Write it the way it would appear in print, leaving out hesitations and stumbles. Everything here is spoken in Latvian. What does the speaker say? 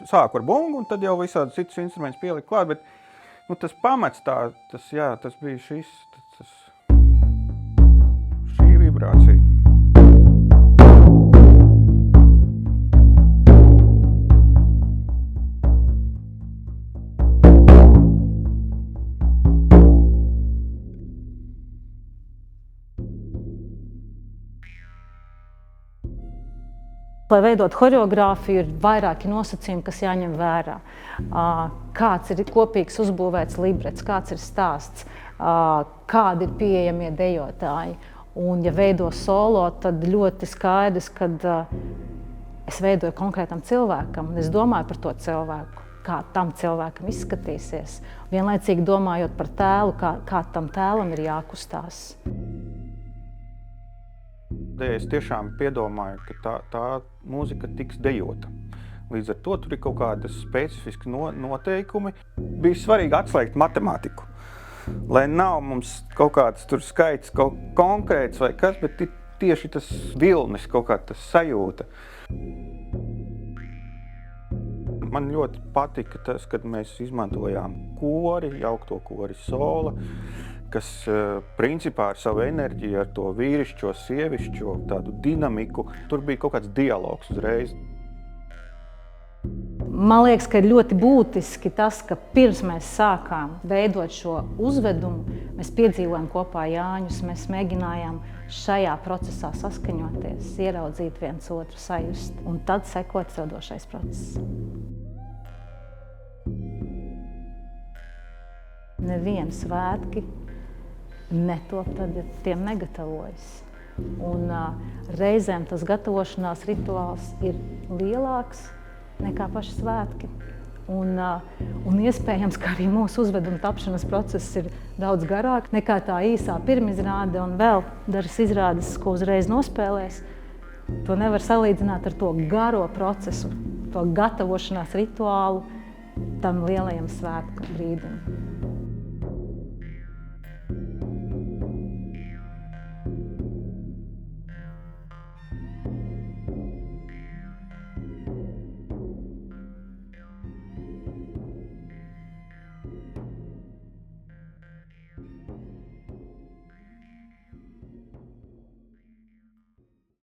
Sāku ar bungu, un tad jau visādi citus instrumentus pieliku klāt, bet tas pamats tas bija šī vibrācija. Lai veidot horeogrāfiju, ir vairāki nosacījumi, kas jāņem vērā. Kāds ir kopīgs uzbūvēts librets, kāds ir stāsts, kādi ir pieejamie dejotāji. Un, ja veido solo, tad ļoti skaidrs, kad es veidoju konkrētam cilvēkam, un es domāju par to cilvēku, kā tam cilvēkam izskatīsies. Vienlaicīgi domājot par tēlu, kā tam tēlam ir jākustās. Es tiešām piedomāju, ka tā mūzika tiks dejota. Līdz ar to tur ir kaut kādas specifiski noteikumi. Bija svarīgi atslēgt matemātiku, lai nav mums kaut kāds tur skaits, kaut konkrēts vai kas, bet tieši tas vilnis, kaut kā tas sajūta. Man ļoti patika tas, kad mēs izmantojām kori, jaukto kori sola, kas principā ar savu enerģiju, ar to vīrišķo, sievišķo, tādu dinamiku, tur bija kaut kāds dialogs uzreiz. Man liekas, ka ir ļoti būtiski tas, ka pirms mēs sākām veidot šo uzvedumu, mēs piedzīvojam kopā Jāņus, mēs mēģinājām šajā procesā saskaņoties, ieraudzīt viens otru, sajust, un tad sekot ceļošais process. Neviena svētki netop tad, ja tiem negatavojas. Un reizēm tas gatavošanās rituāls ir lielāks nekā paši svētki. Un iespējams, ka arī mūsu uzveduma tapšanas process ir daudz garāk nekā tā īsā pirmizrāde un vēl dažas izrādes, ko uzreiz nospēlēs. To nevar salīdzināt ar to garo procesu, to gatavošanās rituālu tam lielajam svētku brīdim.